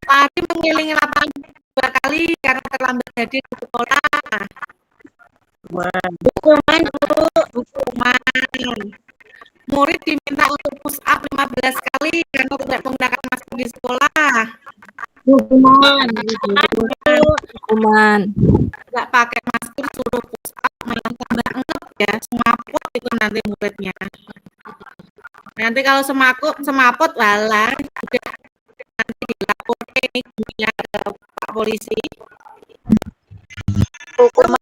lari mengelilingi lapangan 2 kali karena terlambat hadir di sekolah. Hukuman Murid diminta untuk push up 15 kali karena tidak menggunakan masker di sekolah. Hukuman. Nggak pakai masker suruh push up malah tambah engap ya, semaput itu nanti muridnya. Nanti kalau semaput walah udah nanti dilaporkan ini dunia ke Pak Polisi. Hukuman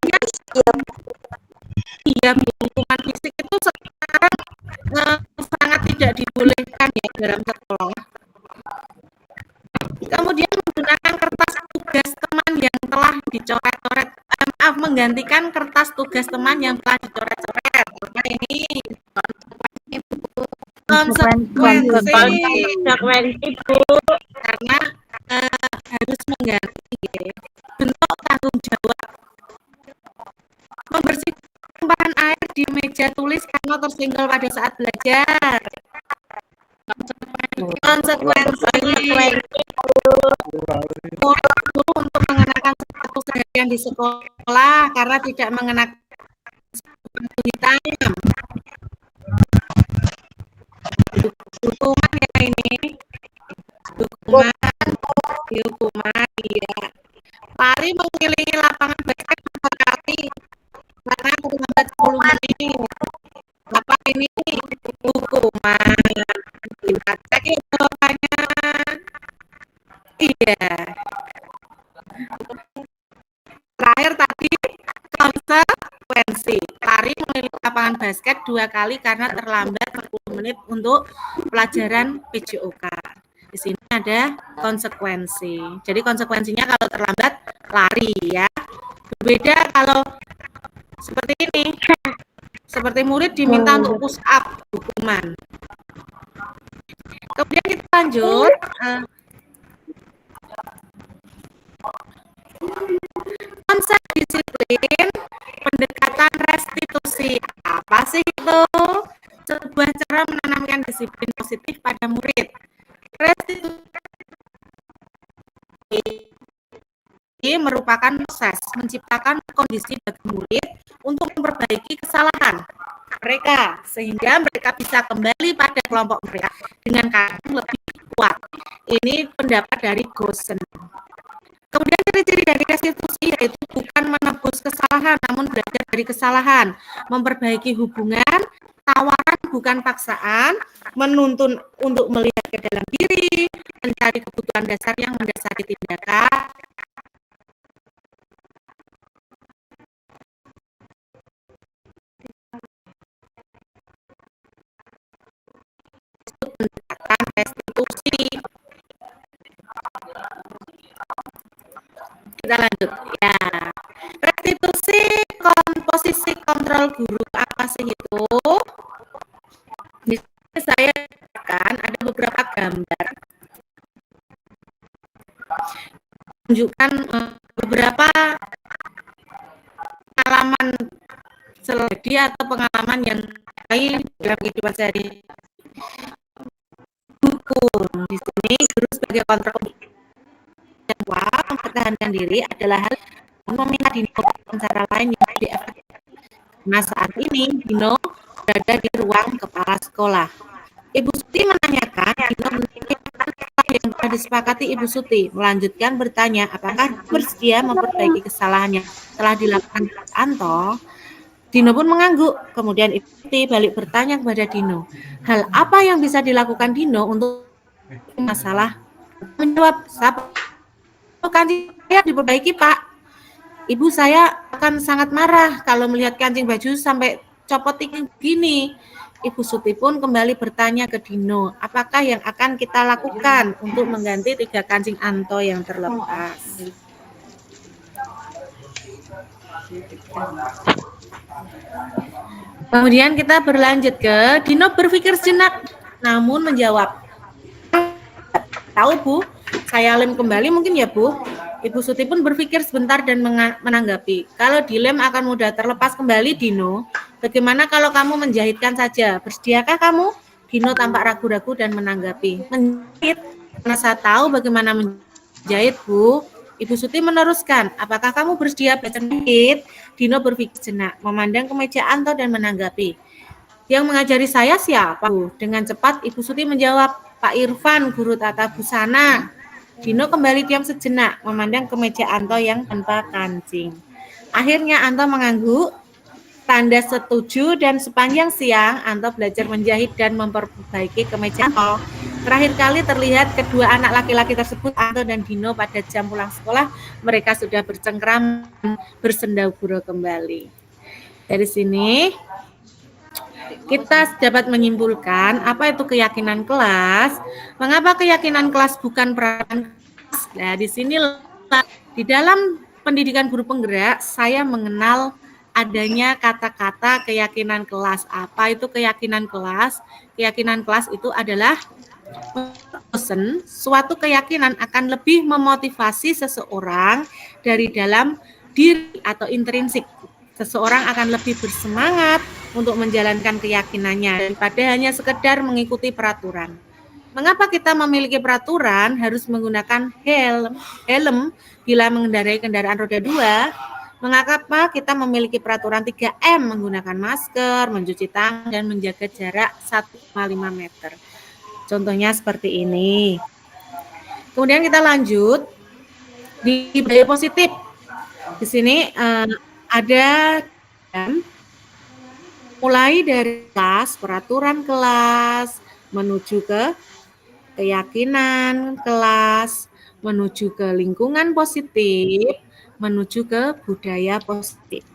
hukuman fisik itu sekarang sangat tidak dibolehkan ya dalam sekolah. Kemudian menggunakan kertas tugas teman yang telah dicoret-coret, menggantikan kertas tugas teman yang telah dicoret-coret. Nah, ini konsekuensi karena harus mengganti ya. Bentuk tanggung jawab membersihkan tumpahan air di meja tulis karena tersenggol pada saat belajar. Konsekuensi guru untuk mengenakan sepatu seharian di sekolah karena tidak mengenakan sepatu hitam. Hukuman ya ini. Hukuman iya. Lari mengelilingi lapangan basket 4 kali karena terlambat 10 menit. Apa ini? Hukuman. Kita cek jawabannya. Iya. Terakhir tadi konsekuensi. Lari mengelilingi lapangan basket 2 kali karena terlambat 10 menit untuk pelajaran PJOK. Di sini ada konsekuensi. Jadi konsekuensinya kalau terlambat lari ya. Berbeda kalau seperti ini. Seperti murid diminta untuk push up, hukuman. Kemudian kita lanjut. Konsep disiplin, pendekatan restitusi kasih itu sebuah cara menanamkan disiplin positif pada murid. Restitusi merupakan proses menciptakan kondisi bagi murid untuk memperbaiki kesalahan mereka sehingga mereka bisa kembali pada kelompok mereka dengan karakter lebih kuat. Ini pendapat dari Gosen. Kemudian ciri-ciri dari restitusi yaitu bukan menebus kesalahan namun belajar dari kesalahan, memperbaiki hubungan, tawaran bukan paksaan, menuntun untuk melihat ke dalam diri, mencari kebutuhan dasar yang mendasari tindakan, pendekatan restitusi. Kita lanjut ya. Restitusi komposisi kontrol guru apa sih itu? Di sini saya akan ada beberapa gambar menunjukkan beberapa pengalaman selagi atau pengalaman yang lain dalam kehidupan sehari. Hukum di sini guru sebagai kontrol mempertahankan diri adalah hal yang meminta Dino cara lain yang lebih efektif. Nah saat ini Dino berada di ruang kepala sekolah. Ibu Suti menanyakan Dino yang telah disepakati Ibu Suti, melanjutkan bertanya apakah bersedia memperbaiki kesalahan yang telah dilakukan Anto. Dino pun mengangguk. Kemudian Ibu Suti balik bertanya kepada Dino, hal apa yang bisa dilakukan Dino untuk masalah? Menjawab, kancing saya diperbaiki Pak. Ibu saya akan sangat marah kalau melihat kancing baju sampai copot gini. Ibu Suti pun kembali bertanya ke Dino, apakah yang akan kita lakukan untuk mengganti 3 kancing Anto yang terlepas? Kemudian kita berlanjut ke Dino berpikir sejenak, namun menjawab, tahu Bu, saya lem kembali mungkin ya Bu. Ibu Suti pun berpikir sebentar dan menanggapi, kalau dilem akan mudah terlepas kembali Dino, bagaimana kalau kamu menjahitkan saja, bersediakah kamu? Dino tampak ragu-ragu dan menanggapi, menjahit, karena saya tahu bagaimana menjahit Bu. Ibu Suti meneruskan, apakah kamu bersedia belajar menjahit? Dino berpikir sejenak, memandang ke meja Anto dan menanggapi, yang mengajari saya siapa Bu? Dengan cepat Ibu Suti menjawab, Pak Irfan, guru tata busana. Dino kembali diam sejenak, memandang ke meja Anto yang tanpa kancing. Akhirnya Anto mengangguk, tanda setuju, dan sepanjang siang Anto belajar menjahit dan memperbaiki kemeja Anto. Terakhir kali terlihat kedua anak laki-laki tersebut, Anto dan Dino, pada jam pulang sekolah. Mereka sudah bercengkram, bersendagurau kembali. Dari sini kita dapat menyimpulkan apa itu keyakinan kelas. Mengapa keyakinan kelas bukan peran kelas? Nah, di sinilah di dalam pendidikan guru penggerak saya mengenal adanya kata-kata keyakinan kelas. Apa itu keyakinan kelas? Keyakinan kelas itu adalah suatu keyakinan akan lebih memotivasi seseorang dari dalam diri atau intrinsik. Seseorang akan lebih bersemangat untuk menjalankan keyakinannya daripada hanya sekedar mengikuti peraturan. Mengapa kita memiliki peraturan harus menggunakan helm bila mengendarai kendaraan roda 2? Mengapa kita memiliki peraturan 3M menggunakan masker, mencuci tangan, dan menjaga jarak 1,5 meter? Contohnya seperti ini. Kemudian kita lanjut di budaya positif. Di sini ada mulai dari kelas, peraturan kelas, menuju ke keyakinan kelas, menuju ke lingkungan positif, menuju ke budaya positif.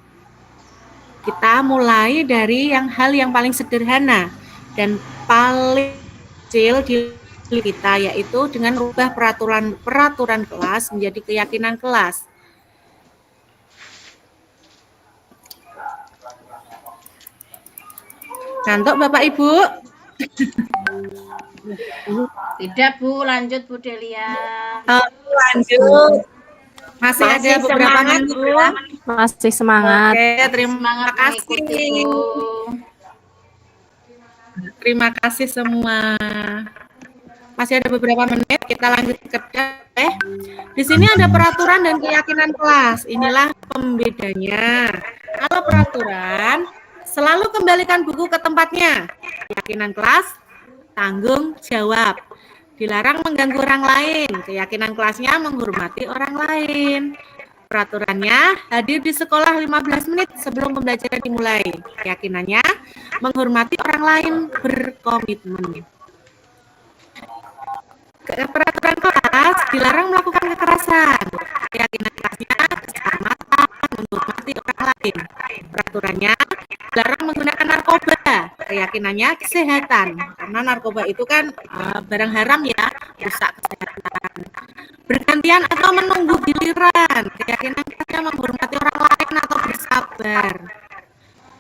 Kita mulai dari hal yang paling sederhana dan paling kecil di kita, yaitu dengan merubah peraturan kelas menjadi keyakinan kelas. Ngantuk Bapak Ibu? Tidak Bu, lanjut Bu Delia. Lanjut. Masih ada beberapa semangat, menit. Bu. Masih semangat. Oke, terima Semangat kasih. mengikuti, Bu. Terima kasih semua. Masih ada beberapa menit, kita lanjut kerja. Di sini ada peraturan dan keyakinan kelas. Inilah pembedanya. Kalau peraturan, selalu kembalikan buku ke tempatnya. Keyakinan kelas, tanggung jawab. Dilarang mengganggu orang lain. Keyakinan kelasnya menghormati orang lain. Peraturannya, hadir di sekolah 15 menit sebelum pembelajaran dimulai. Keyakinannya, menghormati orang lain, berkomitmen. Peraturan kelas, dilarang melakukan kekerasan. Keyakinan kelasnya, keselamatan, menghormati orang lain. Peraturannya, dilarang menggunakan narkoba. Keyakinannya, kesehatan. Karena narkoba itu kan barang haram ya, rusak kesehatan. Bergantian atau menunggu giliran. Keyakinan kelasnya menghormati orang lain atau bersabar.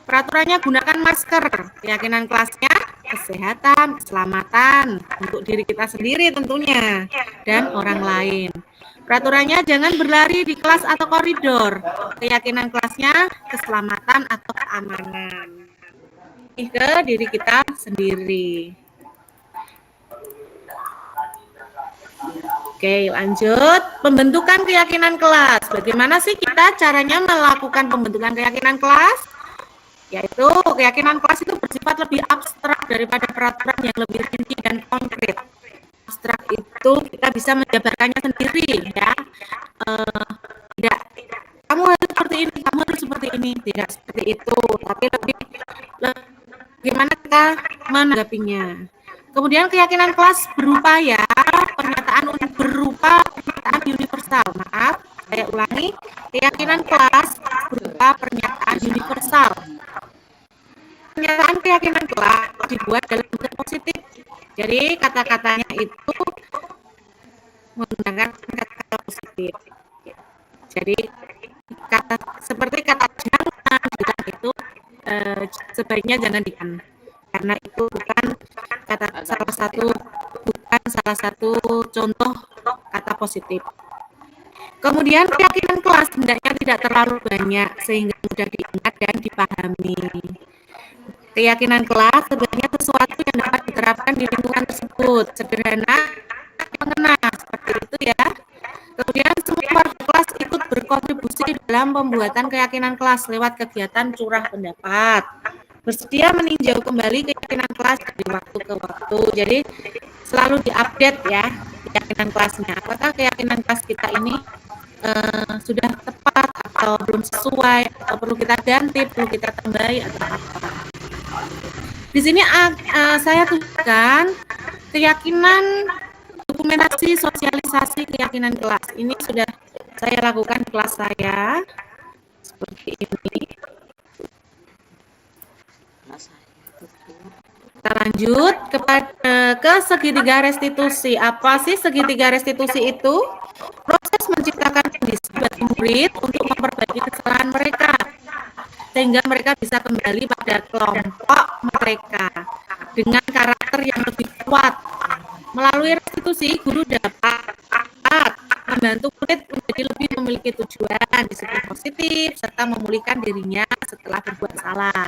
Peraturannya gunakan masker. Keyakinan kelasnya kesehatan, keselamatan untuk diri kita sendiri tentunya dan orang lain. Peraturannya jangan berlari di kelas atau koridor. Keyakinan kelasnya keselamatan atau keamanan. Ini ke diri kita sendiri. Oke, lanjut. Pembentukan keyakinan kelas. Bagaimana sih kita caranya melakukan pembentukan keyakinan kelas? Yaitu keyakinan kelas itu bersifat lebih abstrak daripada peraturan yang lebih rinci dan konkret. Abstrak itu kita bisa menjabarkannya sendiri, ya. Tidak, kamu harus seperti ini, kamu harus seperti ini, tidak seperti itu, tapi lebih bagaimana kita menanggapinya. Kemudian keyakinan kelas berupa pernyataan universal. Maaf, saya ulangi. Keyakinan kelas berupa pernyataan universal. Pernyataan keyakinan kelas dibuat dalam bentuk positif. Jadi kata-katanya itu menggunakan kata-kata positif. Jadi seperti kata jangan itu sebaiknya jangan dikan, karena itu bukan salah satu contoh kata positif. Kemudian keyakinan kelas hendaknya tidak terlalu banyak sehingga mudah diingat dan dipahami. Keyakinan kelas sebenarnya sesuatu yang dapat diterapkan di lingkungan tersebut, sederhana, mengena, seperti itu ya. Kemudian semua warga kelas ikut berkontribusi dalam pembuatan keyakinan kelas lewat kegiatan curah pendapat. Bersedia meninjau kembali keyakinan kelas dari waktu ke waktu. Jadi selalu diupdate ya keyakinan kelasnya. Apakah keyakinan kelas kita ini sudah tepat atau belum sesuai, atau perlu kita ganti, perlu kita tambahi atau apa. Di sini saya tuliskan keyakinan dokumentasi sosialisasi keyakinan kelas. Ini sudah saya lakukan di kelas saya seperti ini. Kita lanjut ke segitiga restitusi. Apa sih segitiga restitusi itu? Proses menciptakan kondisi bagi murid untuk memperbaiki kesalahan mereka, sehingga mereka bisa kembali pada kelompok mereka dengan karakter yang lebih kuat. Melalui restitusi, guru dapat membantu murid menjadi lebih memiliki tujuan, disiplin positif, serta memulihkan dirinya setelah berbuat salah.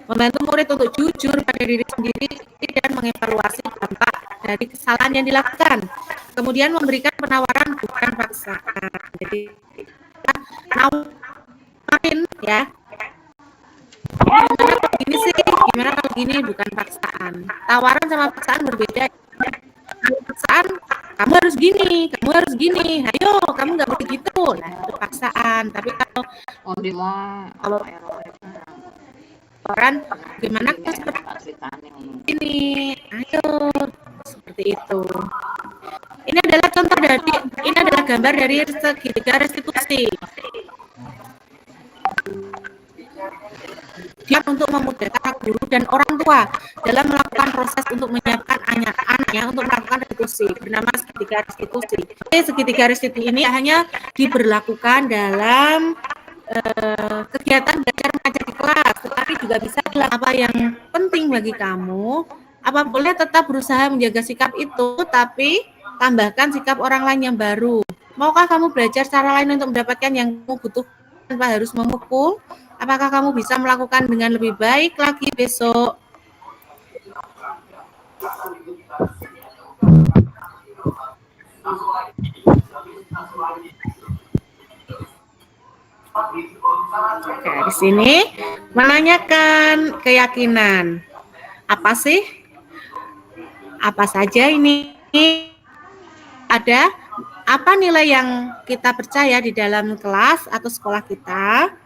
Membantu murid untuk jujur pada diri sendiri dan mengevaluasi dampak dari kesalahan yang dilakukan. Kemudian memberikan penawaran bukan paksaan. Jadi nawarin ya. Gimana kalau gini sih? Gimana kalau gini, bukan paksaan. Tawaran sama paksaan berbeda. Paksaan, kamu harus gini, ayo, kamu nggak boleh gitu. Nah, itu paksaan. Tapi kalau tawaran, gimana kalau seperti ini, ayo, seperti itu. Ini adalah gambar dari segitiga restitusi. Dia untuk memudahkan guru dan orang tua dalam melakukan proses untuk menyiapkan anak-anaknya untuk melakukan restitusi, bernama segitiga restitusi. Segitiga restitusi ini hanya diberlakukan dalam kegiatan belajar mengajar di kelas, tetapi juga bisa dalam apa yang penting bagi kamu. Apa boleh tetap berusaha menjaga sikap itu, tapi tambahkan sikap orang lain yang baru. Maukah kamu belajar cara lain untuk mendapatkan yang kamu butuhkan tanpa harus memukul? Apakah kamu bisa melakukan dengan lebih baik lagi besok? Oke, di sini menanyakan keyakinan. Apa sih? Apa saja ini? Ada apa nilai yang kita percaya di dalam kelas atau sekolah kita?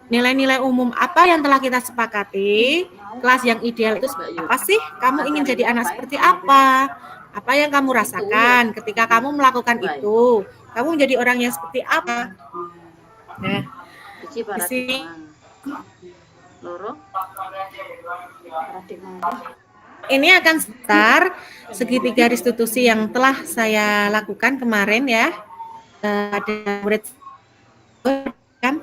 Nilai-nilai umum apa yang telah kita sepakati? Kelas yang ideal itu apa sih? Kamu ingin jadi anak seperti apa? Apa yang kamu rasakan ketika kamu melakukan itu? Kamu menjadi orang yang seperti apa? Nah, di sini ini akan start segitiga restitusi yang telah saya lakukan kemarin ya. Ada murid kan?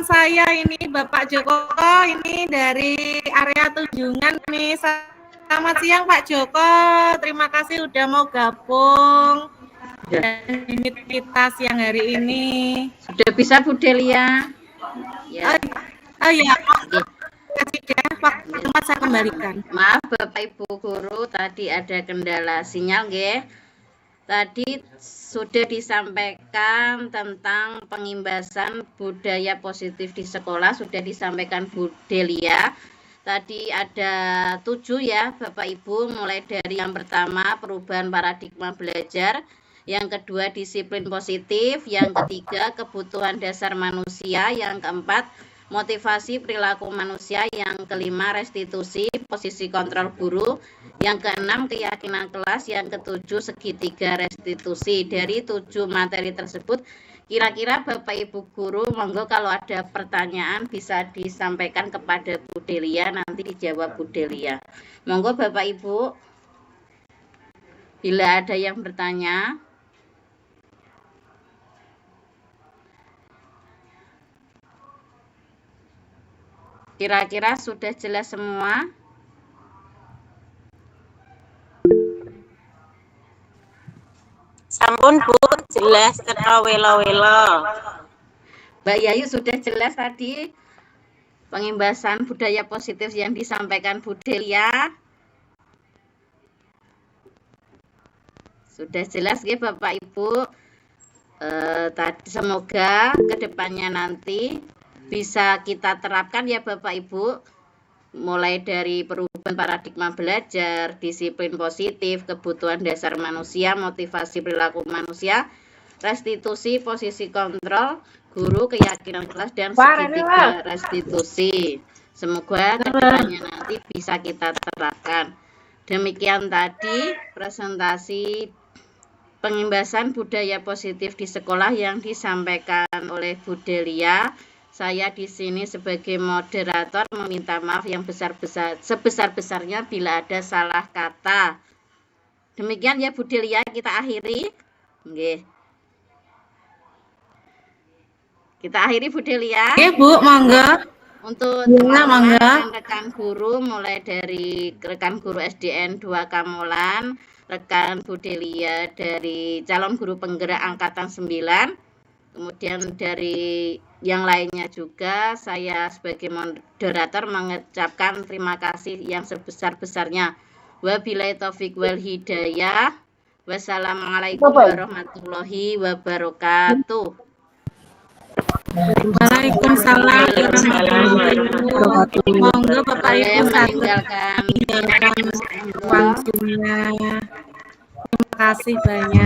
Saya ini Bapak Joko ini dari area Tunjungan nih, saya Selamat siang Pak Joko. Terima kasih udah mau gabung unit kita siang hari ini. Sudah bisa Bu Delia? Ya. Oh iya, kasih deh waktu tempat saya kembalikan. Maaf Bapak Ibu guru, tadi ada kendala sinyal nggih. Tadi sudah disampaikan tentang pengimbasan budaya positif di sekolah, sudah disampaikan Bu Delia. Tadi ada 7 ya Bapak Ibu, mulai dari yang pertama perubahan paradigma belajar, yang kedua disiplin positif, yang ketiga kebutuhan dasar manusia, yang keempat motivasi perilaku manusia, yang kelima restitusi posisi kontrol guru, yang keenam keyakinan kelas, yang ketujuh segitiga restitusi. Dari 7 materi tersebut, kira-kira Bapak Ibu guru, monggo kalau ada pertanyaan bisa disampaikan kepada Bu Delia, nanti dijawab Bu Delia. Monggo Bapak Ibu, bila ada yang bertanya. Kira-kira sudah jelas semua? Sampun Bu, jelas kata welo-welo. Mbak Yayu sudah jelas tadi pengimbasan budaya positif yang disampaikan Bu Delia. Sudah jelas ya Bapak Ibu. Semoga kedepannya nanti bisa kita terapkan ya Bapak Ibu, mulai dari perubahan paradigma belajar, disiplin positif, kebutuhan dasar manusia, motivasi perilaku manusia, restitusi posisi kontrol guru, keyakinan kelas, dan segitiga restitusi. Semoga kedepannya nanti bisa kita terapkan. Demikian tadi presentasi pengimbasan budaya positif di sekolah yang disampaikan oleh Bu Delia. Saya di sini sebagai moderator meminta maaf yang sebesar-besarnya bila ada salah kata. Demikian ya Bu Delia, kita akhiri. Nggih. Kita akhiri Bu Delia. Oke Bu, monggo. Untuk teman-teman dan rekan guru, mulai dari rekan guru SDN 2 Kamolan, rekan Bu Delia dari calon guru penggerak angkatan 9, kemudian dari yang lainnya juga, saya sebagai moderator mengucapkan terima kasih yang sebesar-besarnya. Wabillahi taufik wal hidayah. Wassalamualaikum warahmatullahi wabarakatuh. Waalaikumsalam warahmatullahi wabarakatuh. Monggo Bapak Ibu meninggalkan waktunya. Terima kasih banyak.